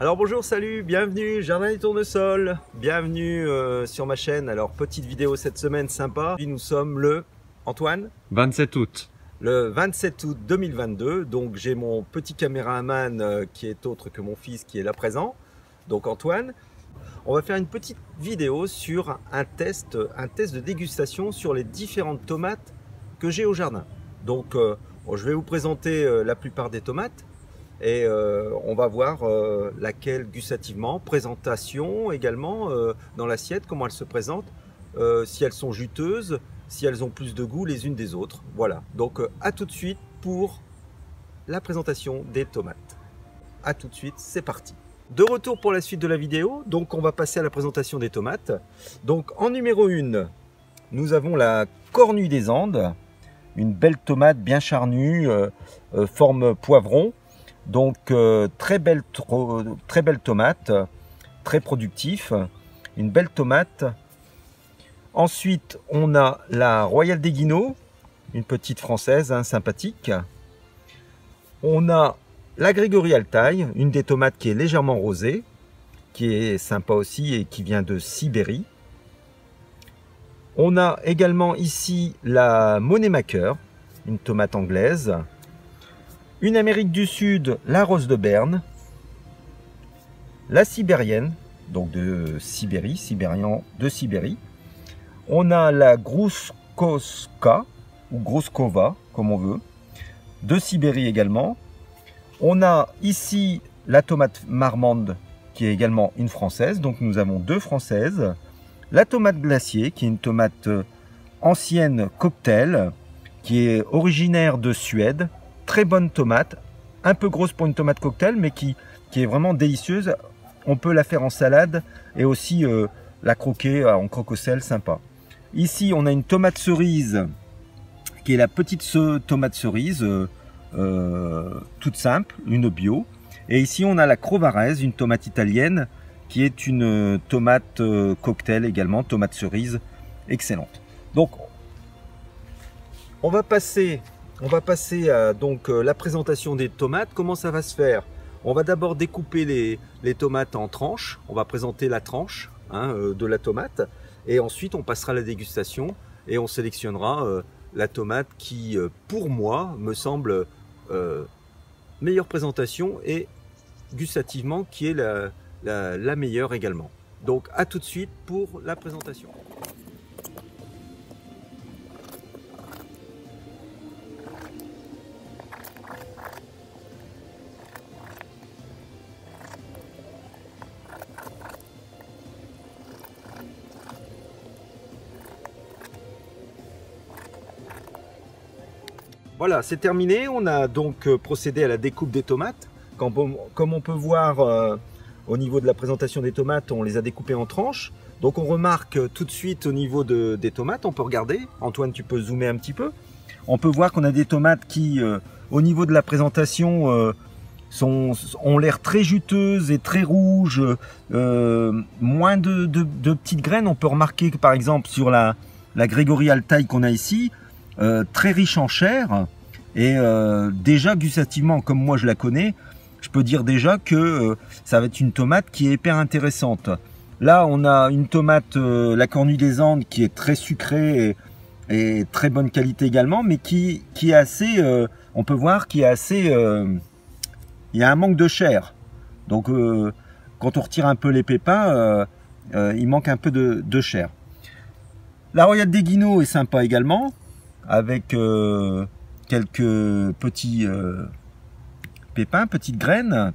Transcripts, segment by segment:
Alors bonjour, salut, bienvenue, Jardin des Tournesols, bienvenue sur ma chaîne. Alors petite vidéo cette semaine sympa. Puis nous sommes le, Antoine, 27 août. le 27 août 2022. Donc j'ai mon petit caméraman qui est autre que mon fils qui est là présent, donc Antoine. On va faire une petite vidéo sur un test de dégustation sur les différentes tomates que j'ai au jardin. Donc je vais vous présenter la plupart des tomates. Et on va voir laquelle gustativement, présentation également dans l'assiette, comment elles se présentent, si elles sont juteuses, si elles ont plus de goût les unes des autres. Voilà, donc à tout de suite pour la présentation des tomates. À tout de suite, c'est parti. De retour pour la suite de la vidéo, donc on va passer à la présentation des tomates. Donc en numéro 1, nous avons la Cornue des Andes, une belle tomate bien charnue, forme poivron. Donc très belle tomate, très productif, une belle tomate. Ensuite on a la Royale des Guineaux, une petite française hein, sympathique. On a la Grégory Altaï, une des tomates qui est légèrement rosée, qui est sympa aussi et qui vient de Sibérie. On a également ici la Moneymaker, une tomate anglaise. Une Amérique du Sud, la Rose de Berne, la Sibérienne, donc de Sibérie, Sibérian de Sibérie. On a la Gruszkowska, ou Gruszkowa, comme on veut, de Sibérie également. On a ici la tomate marmande, qui est également une française, donc nous avons deux françaises. La tomate glacier, qui est une tomate ancienne cocktail, qui est originaire de Suède. Très bonne tomate, un peu grosse pour une tomate cocktail, mais qui est vraiment délicieuse. On peut la faire en salade et aussi la croquer en croque au sel, sympa. Ici, on a une tomate cerise, qui est la petite tomate cerise, toute simple, une bio. Et ici, on a la Crovarese, une tomate italienne, qui est une tomate cocktail également, tomate cerise, excellente. Donc, on va passer à donc, la présentation des tomates. Comment ça va se faire? On va d'abord découper les tomates en tranches. On va présenter la tranche hein, de la tomate. Et ensuite, on passera à la dégustation et on sélectionnera la tomate qui, pour moi, me semble meilleure présentation et gustativement qui est la meilleure également. Donc, à tout de suite pour la présentation. Voilà, c'est terminé. On a donc procédé à la découpe des tomates. Comme on peut voir au niveau de la présentation des tomates, on les a découpées en tranches. Donc on remarque tout de suite au niveau des tomates, on peut regarder. Antoine, tu peux zoomer un petit peu. On peut voir qu'on a des tomates qui, au niveau de la présentation, ont l'air très juteuses et très rouges. Moins de petites graines. On peut remarquer que par exemple sur la Grégory Altaï qu'on a ici, très riche en chair et déjà gustativement comme moi je la connais, je peux dire déjà que ça va être une tomate qui est hyper intéressante. Là on a une tomate, la Cornue des Andes, qui est très sucrée et très bonne qualité également, mais qui est assez, on peut voir qu'il y a assez, il y a un manque de chair. Donc quand on retire un peu les pépins, il manque un peu de chair. La Royale des Guineaux est sympa également, avec quelques petits pépins, petites graines.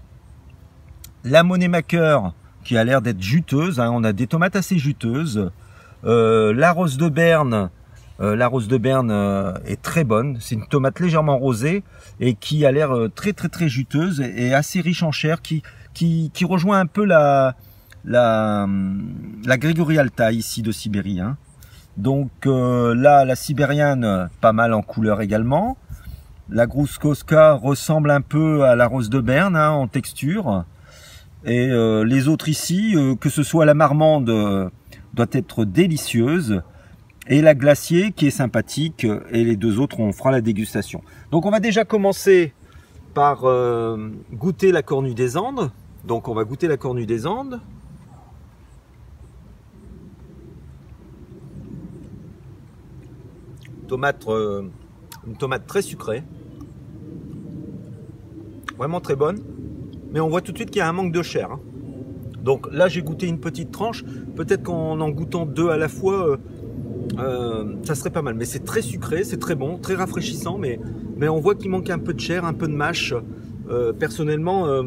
La Moneymaker qui a l'air d'être juteuse, hein, on a des tomates assez juteuses. La Rose de Berne, est très bonne, c'est une tomate légèrement rosée et qui a l'air très juteuse et assez riche en chair, qui rejoint un peu la Grégory Altaï ici de Sibérie. Hein. Donc là, la Sibérienne, pas mal en couleur également. La Gruszkowska ressemble un peu à la Rose de Berne hein, en texture. Et les autres ici, que ce soit la marmande, doit être délicieuse. Et la glacier qui est sympathique. Et les deux autres, on fera la dégustation. Donc on va déjà commencer par goûter la Cornue des Andes. Donc on va goûter la cornue des Andes. Une tomate très sucrée. Vraiment très bonne. Mais on voit tout de suite qu'il y a un manque de chair. Hein. Donc là j'ai goûté une petite tranche. Peut-être qu'en en goûtant deux à la fois, ça serait pas mal. Mais c'est très sucré, c'est très bon, très rafraîchissant. Mais on voit qu'il manque un peu de chair, un peu de mâche. Personnellement,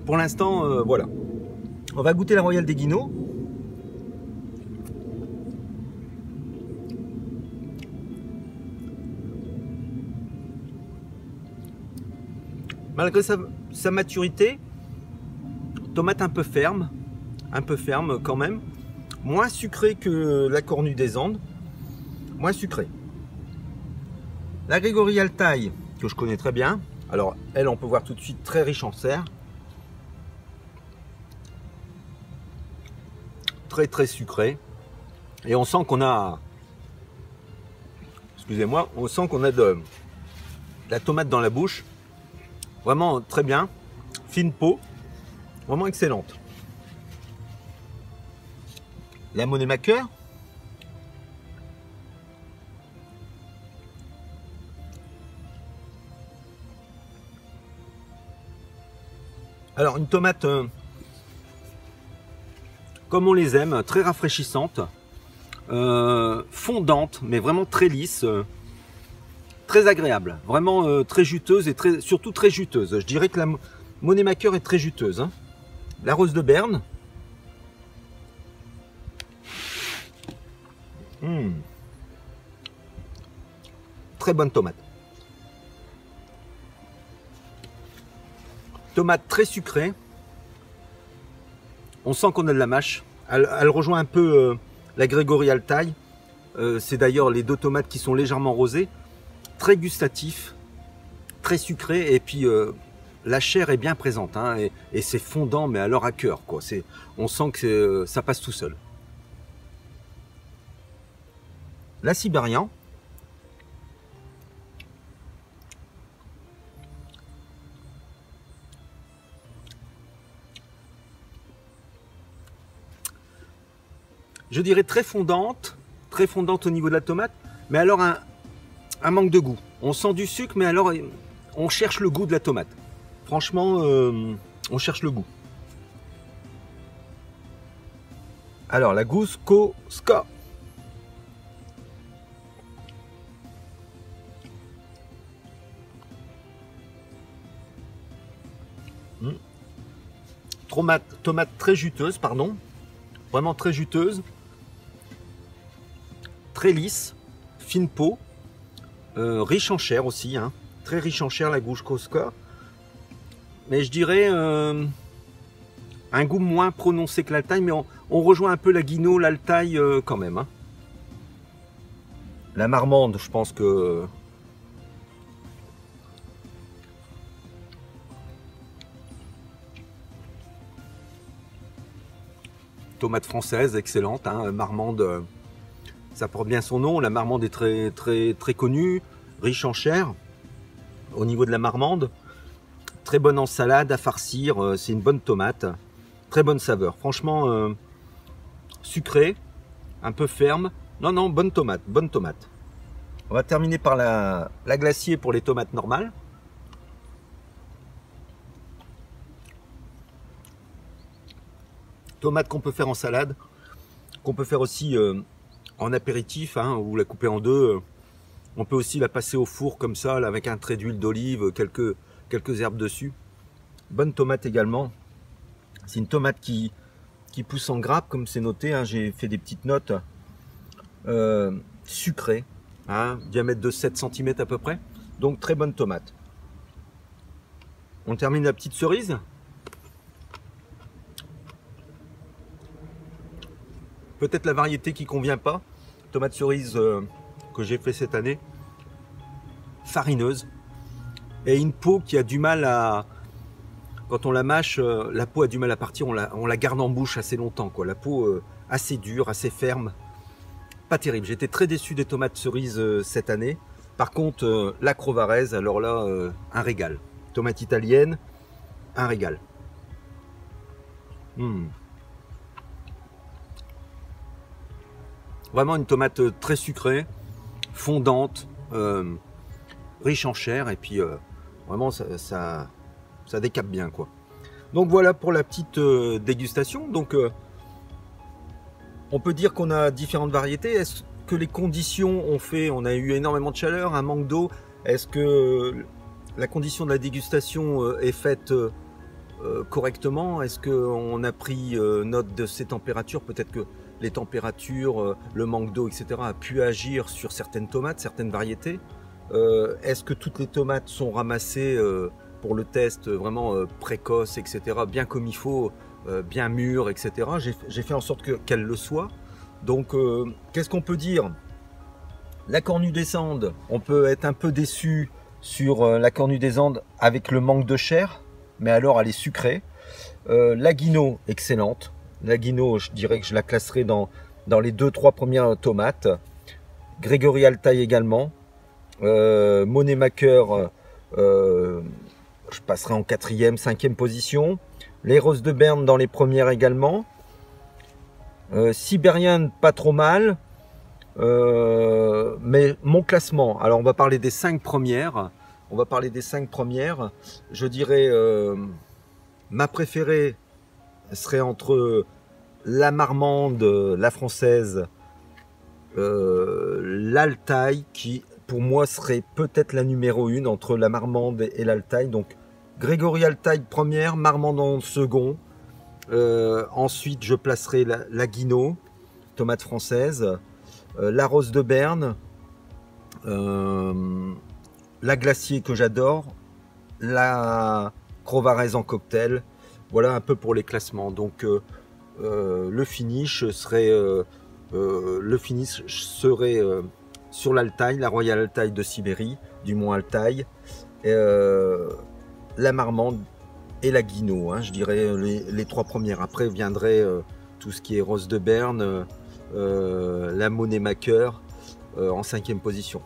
pour l'instant, voilà. On va goûter la Royale des Guineaux. Malgré sa maturité, tomate un peu ferme quand même, moins sucrée que la cornue des Andes, moins sucrée. La Grégory Altaï, que je connais très bien, alors elle on peut voir tout de suite très riche en serre, très sucrée, et on sent qu'on a, excusez-moi, on sent qu'on a de la tomate dans la bouche. Vraiment très bien, fine peau, vraiment excellente. La Monémaker. Alors une tomate comme on les aime, très rafraîchissante, fondante, mais vraiment très lisse. Très agréable, vraiment très juteuse et surtout très juteuse. Je dirais que la Monémaker est très juteuse. Hein. La Rose de Berne. Très bonne tomate. Tomate très sucrée. On sent qu'on a de la mâche. Elle rejoint un peu la Grégory Altaï. C'est d'ailleurs les deux tomates qui sont légèrement rosées. Très gustatif, très sucré, et puis la chair est bien présente, hein, et c'est fondant, mais alors à cœur, quoi. On sent que ça passe tout seul. La Sibérian. Je dirais très fondante au niveau de la tomate, mais alors un manque de goût. On sent du sucre, mais alors on cherche le goût de la tomate. Franchement, on cherche le goût. Alors, la Gousko Ska. Tomate très juteuse, pardon. Vraiment très juteuse. Très lisse, fine peau. Riche en chair aussi, hein. Très riche en chair la Gousko Ska. Mais je dirais un goût moins prononcé que l'Altaï, mais on rejoint un peu la Guinot, l'Altaï quand même. Hein. La Marmande, je pense que... Tomate française, excellente, hein. Marmande... Ça porte bien son nom, la marmande est très connue, riche en chair. Au niveau de la marmande, très bonne en salade, à farcir, c'est une bonne tomate. Très bonne saveur, franchement sucrée, un peu ferme. Non, bonne tomate, bonne tomate. On va terminer par la glacier pour les tomates normales. Tomate qu'on peut faire en salade, qu'on peut faire aussi... en apéritif, hein, ou la couper en deux. On peut aussi la passer au four comme ça, là, avec un trait d'huile d'olive, quelques herbes dessus. Bonne tomate également. C'est une tomate qui pousse en grappe, comme c'est noté. Hein, j'ai fait des petites notes. Sucrée, hein, diamètre de 7 cm à peu près. Donc très bonne tomate. On termine la petite cerise. Peut-être la variété qui convient pas. Tomate cerise que j'ai fait cette année. Farineuse. Et une peau qui a du mal à... Quand on la mâche, la peau a du mal à partir. On la garde en bouche assez longtemps, quoi. La peau assez dure, assez ferme. Pas terrible. J'étais très déçu des tomates cerises cette année. Par contre, la Crovarez, alors là, un régal. Tomate italienne, un régal. Mmh. Vraiment une tomate très sucrée, fondante, riche en chair, et puis vraiment ça décape bien, quoi. Donc voilà pour la petite dégustation. Donc on peut dire qu'on a différentes variétés. Est-ce que les conditions ont fait, on a eu énormément de chaleur, un manque d'eau? Est-ce que la condition de la dégustation est faite correctement? Est-ce qu'on a pris note de ces températures? Peut-être que les températures, le manque d'eau, etc. a pu agir sur certaines tomates, certaines variétés. Est-ce que toutes les tomates sont ramassées pour le test vraiment précoce, etc., bien comme il faut, bien mûres, etc. J'ai fait en sorte qu'elles le soient. Donc, qu'est-ce qu'on peut dire? La Cornue des Andes, on peut être un peu déçu sur la Cornue des Andes avec le manque de chair, mais alors elle est sucrée. La Guinot, excellente. La Guinot, je dirais que je la classerai dans les 2-3 premières tomates. Grégory Altaï également. Moneymaker, je passerai en 4e, 5e position. Les Roses de Berne dans les premières également. Sibérienne, pas trop mal. Mais mon classement, alors on va parler des 5 premières. Je dirais ma préférée serait entre la Marmande, la française, l'Altaï, qui pour moi serait peut-être la numéro 1 entre la Marmande et l'Altaï. Donc Grégory Altaï première, Marmande en second. Ensuite je placerai la Guinot, tomate française, la Rose de Berne, la Glacier que j'adore, la Crovarez en cocktail. Voilà un peu pour les classements. Donc le finish serait sur l'Altaï, la Royale Altaï de Sibérie, du Mont Altaï, la Marmande et la Guinot, hein, je dirais les 3 premières. Après viendrait tout ce qui est Rose de Berne, la Moneymaker en 5e position.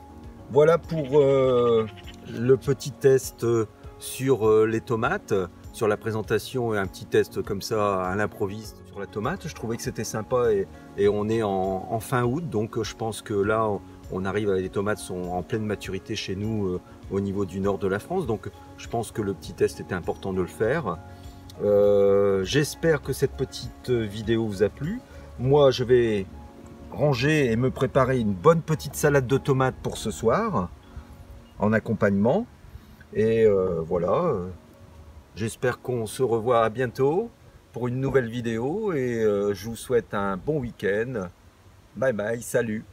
Voilà pour le petit test sur les tomates, sur la présentation, et un petit test comme ça à l'improviste sur la tomate. Je trouvais que c'était sympa, et on est en fin août, donc je pense que là on arrive, les tomates sont en pleine maturité chez nous au niveau du nord de la France, donc je pense que le petit test était important de le faire. J'espère que cette petite vidéo vous a plu. Moi je vais ranger et me préparer une bonne petite salade de tomates pour ce soir en accompagnement, et voilà, j'espère qu'on se revoit à bientôt pour une nouvelle vidéo, et je vous souhaite un bon week-end. Bye bye, salut.